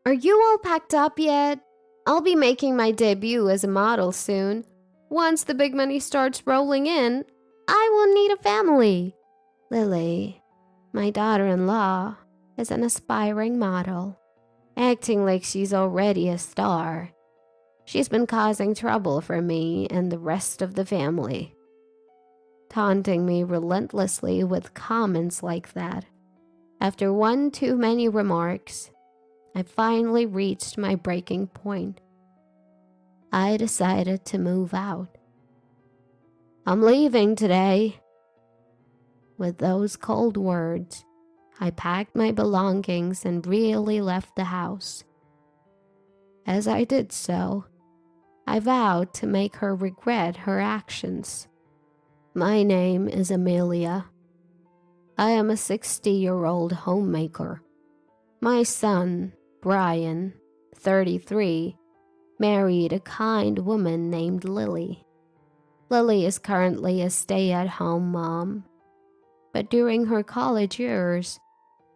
Are you all packed up yet? I'll be making my debut as a model soon. Once the big money starts rolling in, I will need a family. Lily, my daughter-in-law, is an aspiring model, acting like she's already a star. She's been causing trouble for me and the rest of the family, taunting me relentlessly with comments like that. After one too many remarks, I finally reached my breaking point. I decided to move out. I'm leaving today. With those cold words, I packed my belongings and really left the house. As I did so, I vowed to make her regret her actions. My name is Amelia. I am a 60-year-old homemaker. My son, Brian, 33, married a kind woman named Lily. Lily is currently a stay-at-home mom, but during her college years,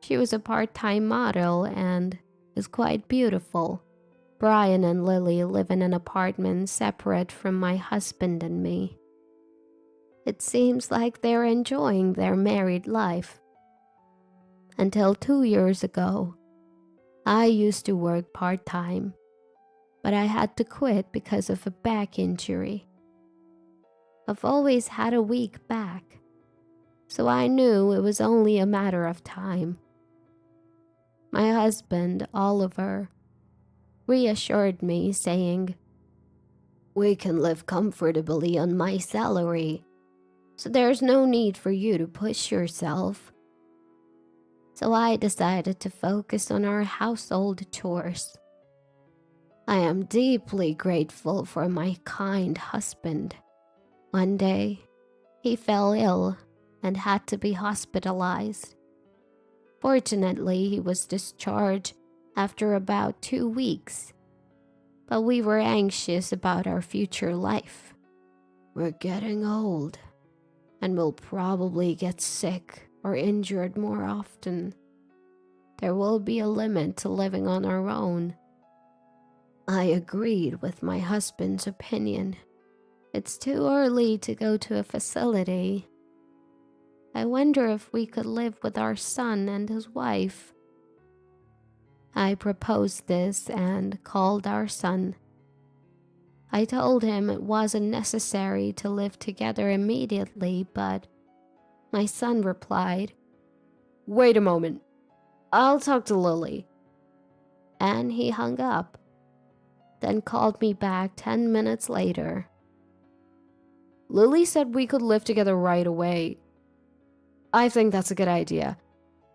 she was a part-time model and is quite beautiful. Brian and Lily live in an apartment separate from my husband and me. It seems like they're enjoying their married life. Until 2 years ago, I used to work part-time, but I had to quit because of a back injury. I've always had a weak back, so I knew it was only a matter of time. My husband, Oliver, reassured me, saying, "We can live comfortably on my salary, so there's no need for you to push yourself." So I decided to focus on our household chores. I am deeply grateful for my kind husband. One day, he fell ill and had to be hospitalized. Fortunately, he was discharged after about 2 weeks, but we were anxious about our future life. We're getting old, and we'll probably get sick or injured more often. There will be a limit to living on our own. I agreed with my husband's opinion. It's too early to go to a facility. I wonder if we could live with our son and his wife. I proposed this and called our son. I told him it wasn't necessary to live together immediately, but my son replied, "Wait a moment, I'll talk to Lily." And he hung up, then called me back 10 minutes later. "Lily said we could live together right away. I think that's a good idea.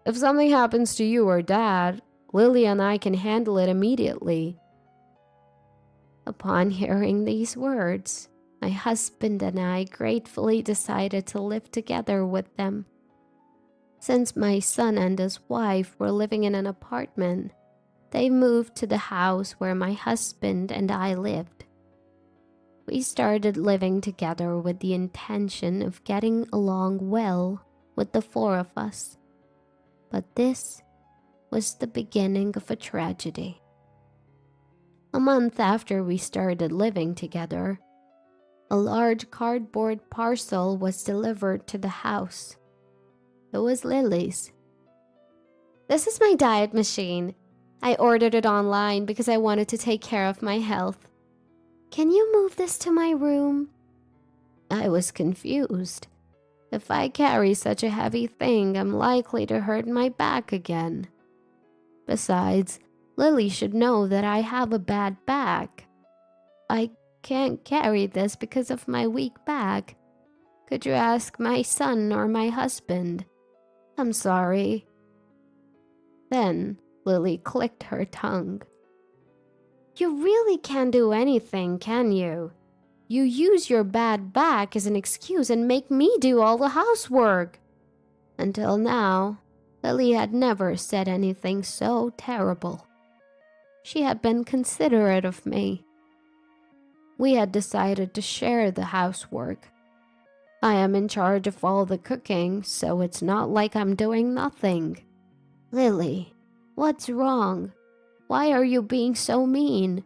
If something happens to you or Dad, Lily and I can handle it immediately." Upon hearing these words, my husband and I gratefully decided to live together with them. Since my son and his wife were living in an apartment, they moved to the house where my husband and I lived. We started living together with the intention of getting along well with the 4 of us. But this was the beginning of a tragedy. A month after we started living together, a large cardboard parcel was delivered to the house. It was Lily's. "This is my diet machine. I ordered it online because I wanted to take care of my health. Can you move this to my room?" I was confused. If I carry such a heavy thing, I'm likely to hurt my back again. Besides, Lily should know that I have a bad back. "I can't carry this because of my weak back. Could you ask my son or my husband? I'm sorry." Then Lily clicked her tongue. "You really can't do anything, can you? You use your bad back as an excuse and make me do all the housework." Until now, Lily had never said anything so terrible. She had been considerate of me. We had decided to share the housework. I am in charge of all the cooking, so it's not like I'm doing nothing. "Lily, what's wrong? Why are you being so mean?"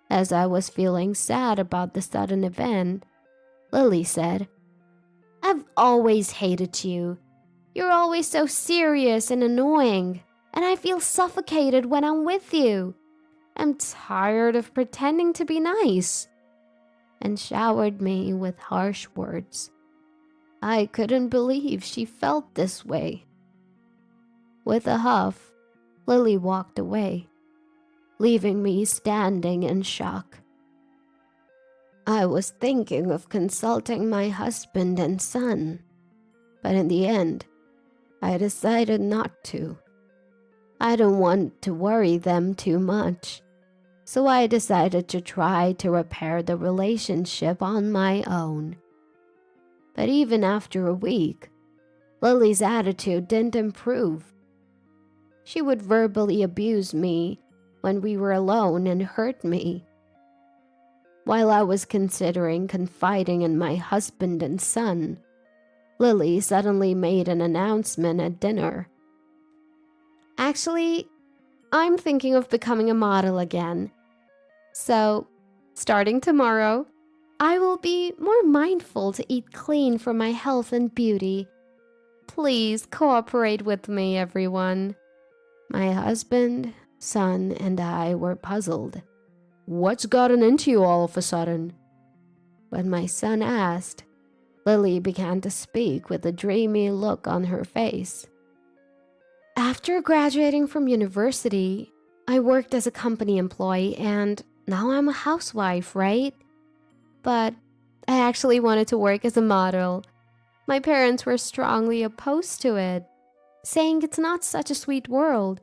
As I was feeling sad about the sudden event, Lily said, "I've always hated you. You're always so serious and annoying, and I feel suffocated when I'm with you. I'm tired of pretending to be nice," and showered me with harsh words. I couldn't believe she felt this way. With a huff, Lily walked away, leaving me standing in shock. I was thinking of consulting my husband and son, but in the end, I decided not to. I don't want to worry them too much, so I decided to try to repair the relationship on my own. But even after a week, Lily's attitude didn't improve. She would verbally abuse me when we were alone and hurt me. While I was considering confiding in my husband and son, Lily suddenly made an announcement at dinner. "Actually, I'm thinking of becoming a model again. So, starting tomorrow, I will be more mindful to eat clean for my health and beauty. Please cooperate with me, everyone." My husband, son, and I were puzzled. "What's gotten into you all of a sudden?" When my son asked, Lily began to speak with a dreamy look on her face. "After graduating from university, I worked as a company employee and now I'm a housewife, right? But I actually wanted to work as a model. My parents were strongly opposed to it, saying it's not such a sweet world,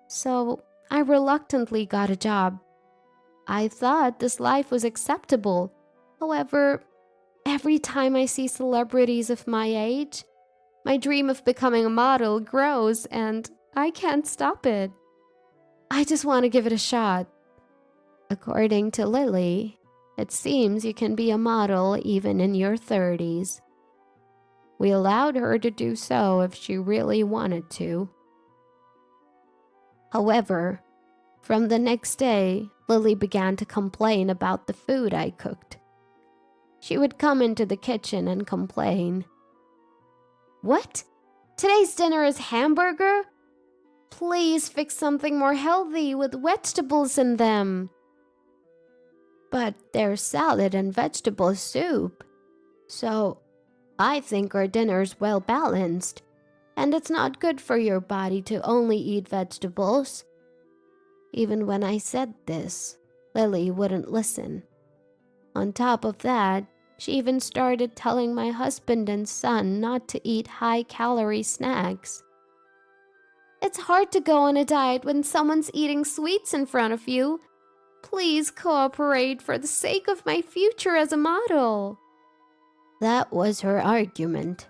so I reluctantly got a job. I thought this life was acceptable. However, every time I see celebrities of my age, my dream of becoming a model grows and I can't stop it. I just want to give it a shot." According to Lily, it seems you can be a model even in your 30s. We allowed her to do so if she really wanted to. However, from the next day, Lily began to complain about the food I cooked. She would come into the kitchen and complain. "What? Today's dinner is hamburger? Please fix something more healthy with vegetables in them." "But there's salad and vegetable soup. So I think our dinner's well balanced, and it's not good for your body to only eat vegetables." Even when I said this, Lily wouldn't listen. On top of that, she even started telling my husband and son not to eat high-calorie snacks. "It's hard to go on a diet when someone's eating sweets in front of you. Please cooperate for the sake of my future as a model." That was her argument.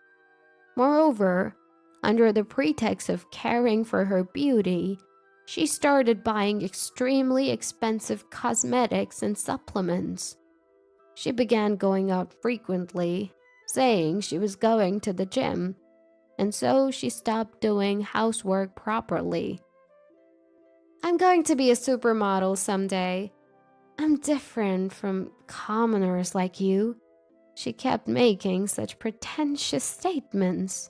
Moreover, under the pretext of caring for her beauty, she started buying extremely expensive cosmetics and supplements. She began going out frequently, saying she was going to the gym, and so she stopped doing housework properly. "I'm going to be a supermodel someday. I'm different from commoners like you." She kept making such pretentious statements,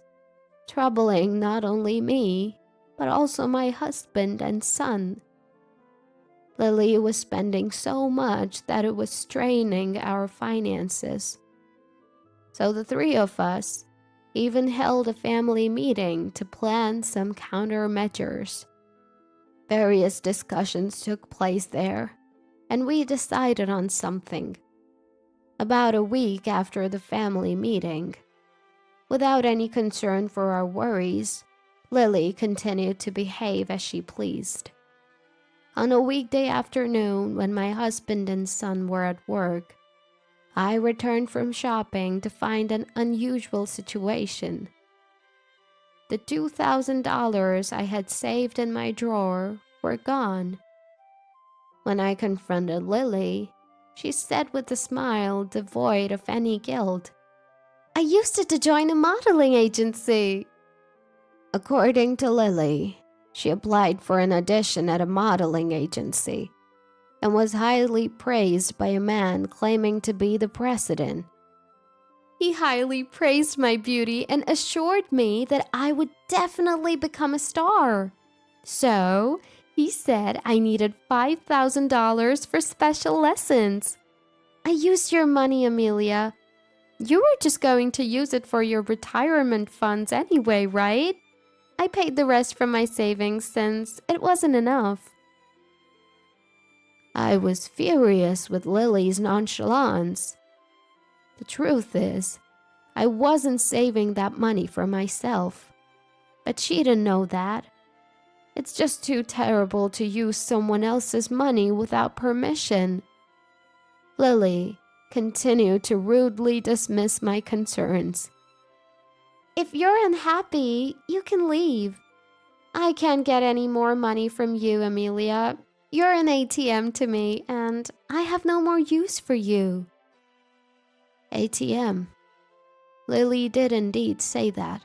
troubling not only me, but also my husband and son. Lily was spending so much that it was straining our finances. So the three of us even held a family meeting to plan some countermeasures. Various discussions took place there, and we decided on something. About a week after the family meeting, without any concern for our worries, Lily continued to behave as she pleased. On a weekday afternoon, when my husband and son were at work, I returned from shopping to find an unusual situation. The $2,000 I had saved in my drawer were gone. When I confronted Lily, she said with a smile devoid of any guilt, "I used it to join a modeling agency." According to Lily, She applied for an audition at a modeling agency and was highly praised by a man claiming to be the president. He highly praised my beauty and assured me that I would definitely become a star. So, he said I needed $5,000 for special lessons. I used your money, Amelia. You were just going to use it for your retirement funds anyway, right? I paid the rest from my savings since it wasn't enough. I was furious with Lily's nonchalance. The truth is, I wasn't saving that money for myself. But she didn't know that. It's just too terrible to use someone else's money without permission. Lily continued to rudely dismiss my concerns. If you're unhappy, you can leave. I can't get any more money from you, Amelia. You're an ATM to me, and I have no more use for you. ATM. Lily did indeed say that.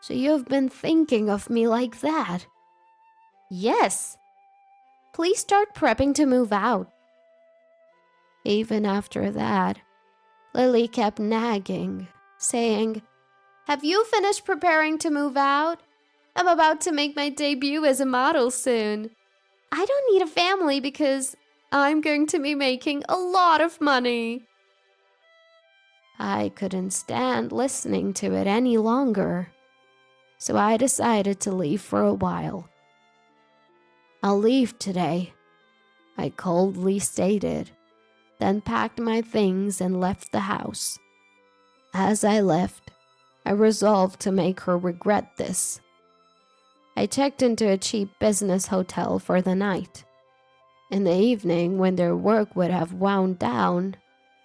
So you've been thinking of me like that? Yes. Please start prepping to move out. Even after that, Lily kept nagging, saying, Have you finished preparing to move out? I'm about to make my debut as a model soon. I don't need a family because I'm going to be making a lot of money. I couldn't stand listening to it any longer, so I decided to leave for a while. I'll leave today, I coldly stated, then packed my things and left the house. As I left, I resolved to make her regret this. I checked into a cheap business hotel for the night. In the evening, when their work would have wound down,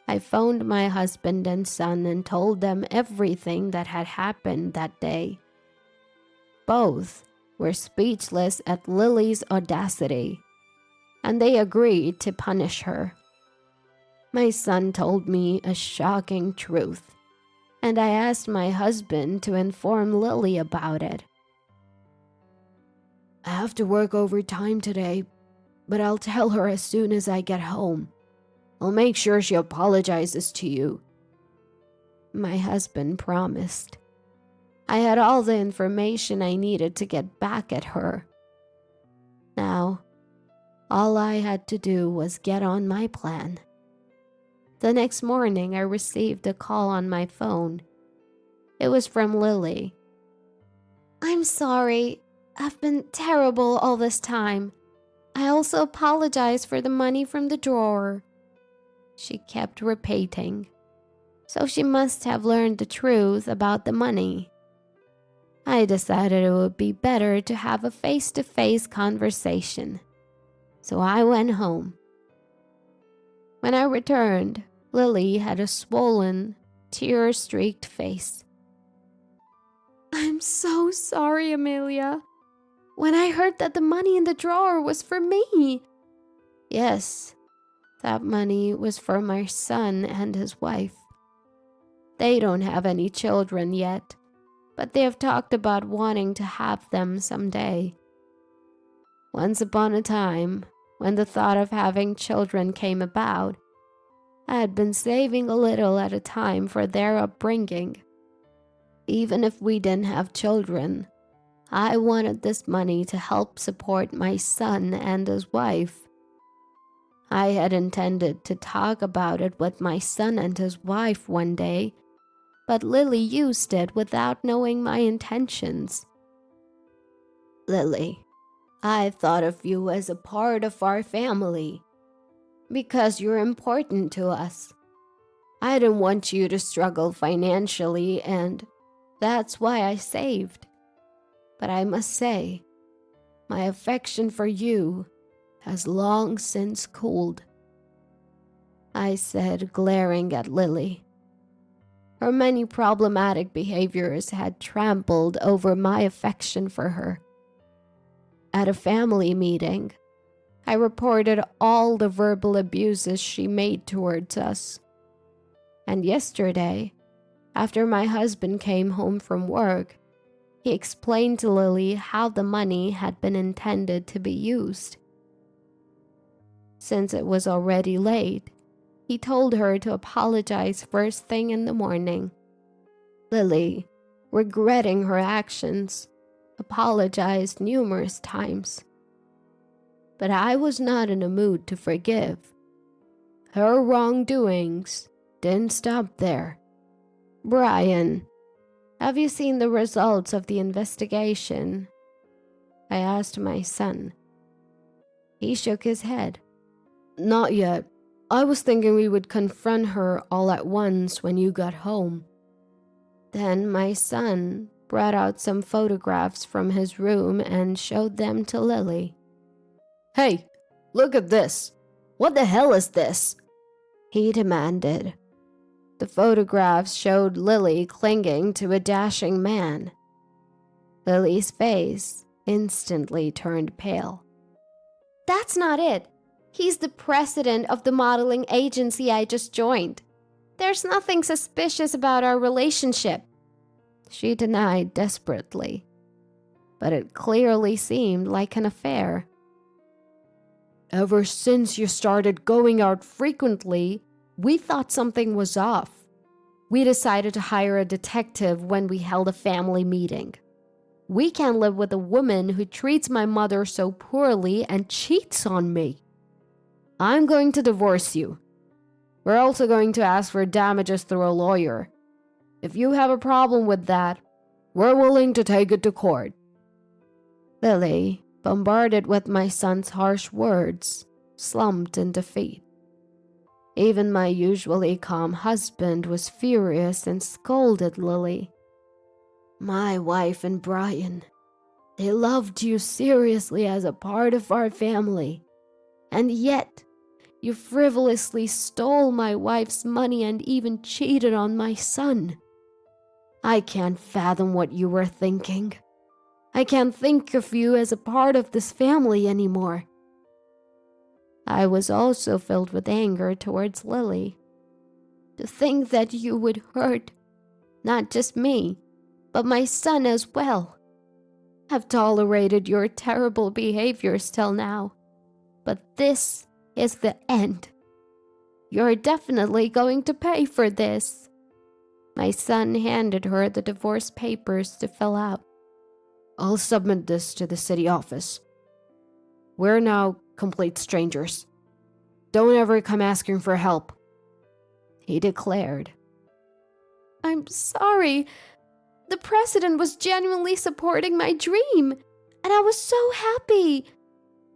I phoned my husband and son and told them everything that had happened that day. Both were speechless at Lily's audacity, and they agreed to punish her. My son told me a shocking truth, and I asked my husband to inform Lily about it. I have to work overtime today, but I'll tell her as soon as I get home. I'll make sure she apologizes to you, my husband promised. I had all the information I needed to get back at her. Now, all I had to do was get on my plan. The next morning, I received a call on my phone. It was from Lily. I'm sorry. I've been terrible all this time. I also apologize for the money from the drawer. She kept repeating. So she must have learned the truth about the money. I decided it would be better to have a face-to-face conversation. So I went home. When I returned, Lily had a swollen, tear-streaked face. I'm so sorry, Amelia. When I heard that the money in the drawer was for me. Yes, that money was for my son and his wife. They don't have any children yet, but they have talked about wanting to have them someday. Once upon a time, when the thought of having children came about, I had been saving a little at a time for their upbringing. Even if we didn't have children, I wanted this money to help support my son and his wife. I had intended to talk about it with my son and his wife one day, but Lily used it without knowing my intentions. Lily, I thought of you as a part of our family, because you're important to us. I didn't want you to struggle financially, and that's why I saved. But I must say, my affection for you has long since cooled, I said, glaring at Lily. Her many problematic behaviors had trampled over my affection for her. At a family meeting, I reported all the verbal abuses she made towards us. And yesterday, after my husband came home from work, He explained to Lily how the money had been intended to be used. Since it was already late, he told her to apologize first thing in the morning. Lily, regretting her actions, apologized numerous times. But I was not in a mood to forgive. Her wrongdoings didn't stop there. Brian, have you seen the results of the investigation? I asked my son. He shook his head. Not yet. I was thinking we would confront her all at once when you got home. Then my son brought out some photographs from his room and showed them to Lily. Hey, look at this. What the hell is this? He demanded. The photographs showed Lily clinging to a dashing man. Lily's face instantly turned pale. That's not it. He's the president of the modeling agency I just joined. There's nothing suspicious about our relationship, she denied desperately. But it clearly seemed like an affair. Ever since you started going out frequently, we thought something was off. We decided to hire a detective when we held a family meeting. We can't live with a woman who treats my mother so poorly and cheats on me. I'm going to divorce you. We're also going to ask for damages through a lawyer. If you have a problem with that, we're willing to take it to court. Lily, bombarded with my son's harsh words, slumped in defeat. Even my usually calm husband was furious and scolded Lily. My wife and Brian, they loved you seriously as a part of our family, and yet you frivolously stole my wife's money and even cheated on my son. I can't fathom what you were thinking. I can't think of you as a part of this family anymore. I was also filled with anger towards Lily. To think that you would hurt not just me, but my son as well. I've tolerated your terrible behaviors till now, but this is the end. You're definitely going to pay for this. My son handed her the divorce papers to fill out. I'll submit this to the city office. We're now complete strangers. Don't ever come asking for help, he declared. I'm sorry. The president was genuinely supporting my dream, and I was so happy.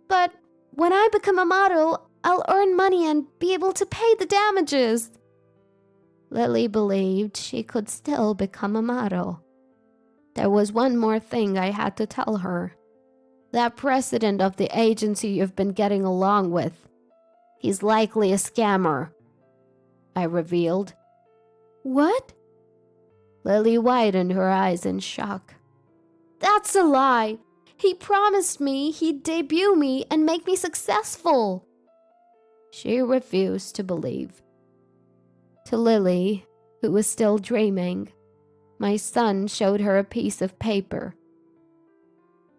But when I become a model, I'll earn money and be able to pay the damages. Lily believed she could still become a model. There was one more thing I had to tell her. That president of the agency you've been getting along with, he's likely a scammer, I revealed. What? Lily widened her eyes in shock. That's a lie. He promised me he'd debut me and make me successful. She refused to believe. To Lily, who was still dreaming, my son showed her a piece of paper.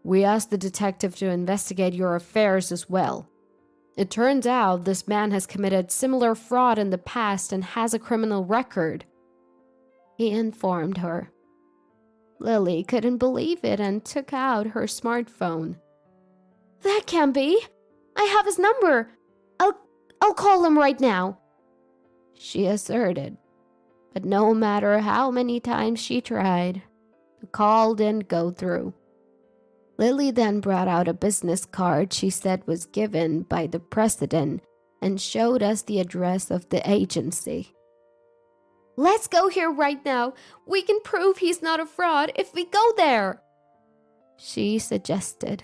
We asked the detective to investigate your affairs as well. It turns out this man has committed similar fraud in the past and has a criminal record, he informed her. Lily couldn't believe it and took out her smartphone. That can't be. I have his number. I'll call him right now, she asserted. But no matter how many times she tried, the call didn't go through. Lily then brought out a business card she said was given by the president and showed us the address of the agency. Let's go here right now. We can prove he's not a fraud if we go there, she suggested.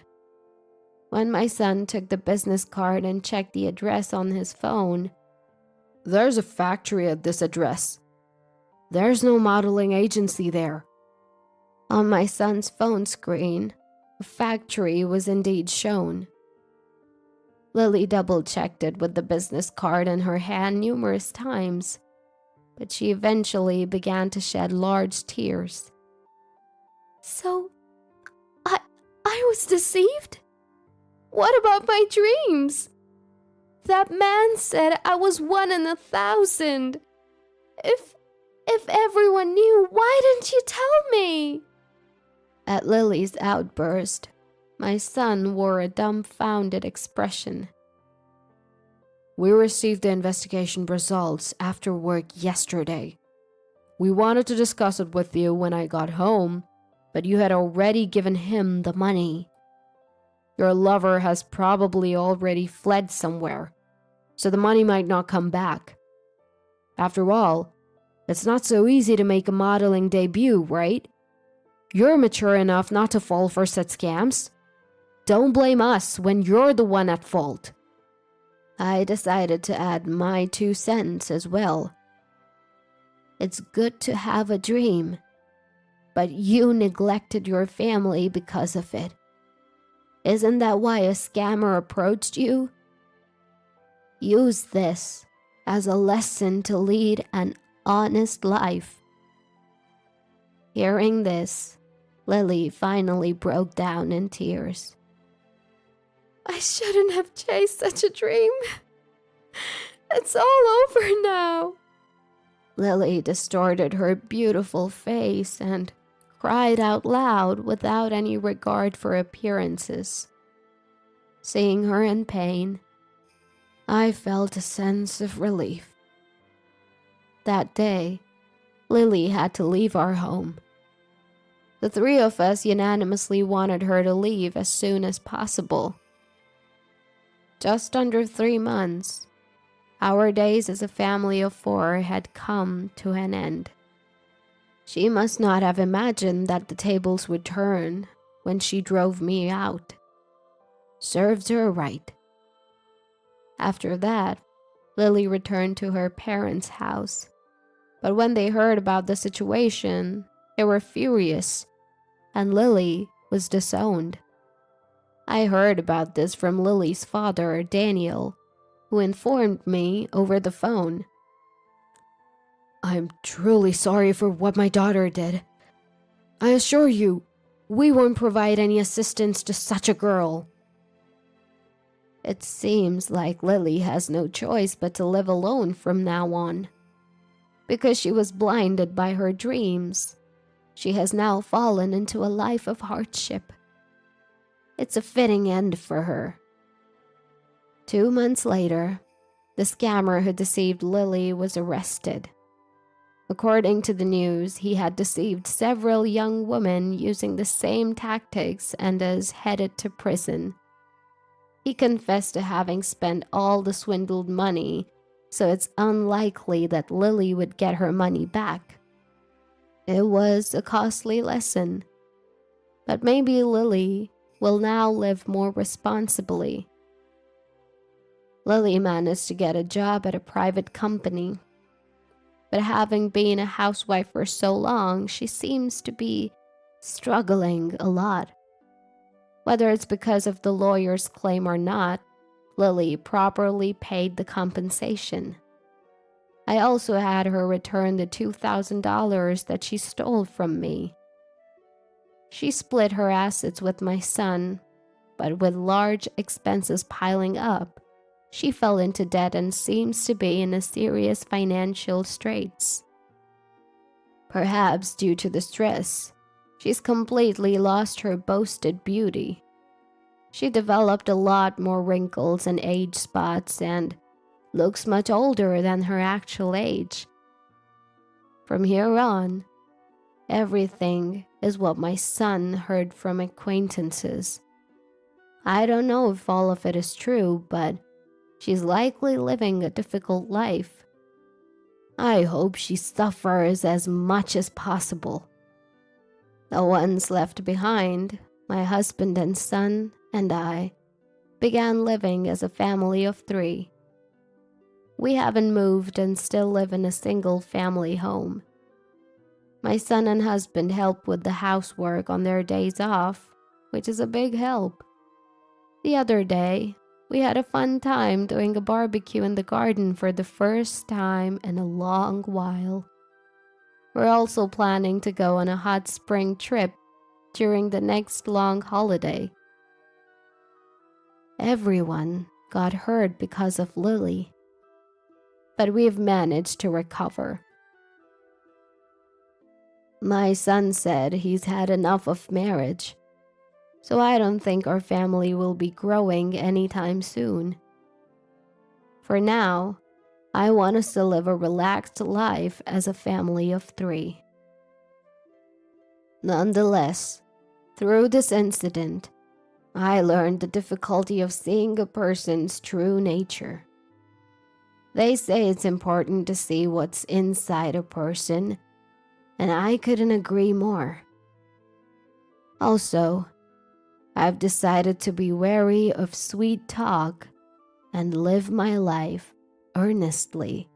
When my son took the business card and checked the address on his phone, there's a factory at this address. There's no modeling agency there. On my son's phone screen, a factory was indeed shown. Lily double-checked it with the business card in her hand numerous times, but she eventually began to shed large tears. So I was deceived? What about my dreams? That man said I was 1 in 1,000. If everyone knew, why didn't you tell me? At Lily's outburst, my son wore a dumbfounded expression. We received the investigation results after work yesterday. We wanted to discuss it with you when I got home, but you had already given him the money. Your lover has probably already fled somewhere, so the money might not come back. After all, it's not so easy to make a modeling debut, right? You're mature enough not to fall for such scams. Don't blame us when you're the one at fault. I decided to add my 2 cents as well. It's good to have a dream, but you neglected your family because of it. Isn't that why a scammer approached you? Use this as a lesson to lead an honest life. Hearing this, Lily finally broke down in tears. I shouldn't have chased such a dream. It's all over now. Lily distorted her beautiful face and cried out loud without any regard for appearances. Seeing her in pain, I felt a sense of relief. That day, Lily had to leave our home. The 3 of us unanimously wanted her to leave as soon as possible. Just under 3 months, our days as a family of 4 had come to an end. She must not have imagined that the tables would turn when she drove me out. Served her right. After that, Lily returned to her parents' house. But when they heard about the situation, they were furious, and Lily was disowned. I heard about this from Lily's father, Daniel, who informed me over the phone. I'm truly sorry for what my daughter did. I assure you, we won't provide any assistance to such a girl. It seems like Lily has no choice but to live alone from now on. Because she was blinded by her dreams, she has now fallen into a life of hardship. It's a fitting end for her. 2 months later, the scammer who deceived Lily was arrested. According to the news, he had deceived several young women using the same tactics and is headed to prison. He confessed to having spent all the swindled money, so it's unlikely that Lily would get her money back. It was a costly lesson, but maybe Lily will now live more responsibly. Lily managed to get a job at a private company, but having been a housewife for so long, she seems to be struggling a lot. Whether it's because of the lawyer's claim or not, Lily properly paid the compensation. I also had her return the $2,000 that she stole from me. She split her assets with my son, but with large expenses piling up, she fell into debt and seems to be in a serious financial straits. Perhaps due to the stress, she's completely lost her boasted beauty. She developed a lot more wrinkles and age spots and looks much older than her actual age. From here on, everything is what my son heard from acquaintances. I don't know if all of it is true, but she's likely living a difficult life. I hope she suffers as much as possible. The ones left behind, my husband and son and I, began living as a family of 3. We haven't moved and still live in a single family home. My son and husband help with the housework on their days off, which is a big help. The other day, we had a fun time doing a barbecue in the garden for the first time in a long while. We're also planning to go on a hot spring trip during the next long holiday. Everyone got hurt because of Lily, but we've managed to recover. My son said he's had enough of marriage, so I don't think our family will be growing anytime soon. For now, I want us to live a relaxed life as a family of 3. Nonetheless, through this incident, I learned the difficulty of seeing a person's true nature. They say it's important to see what's inside a person, and I couldn't agree more. Also, I've decided to be wary of sweet talk and live my life earnestly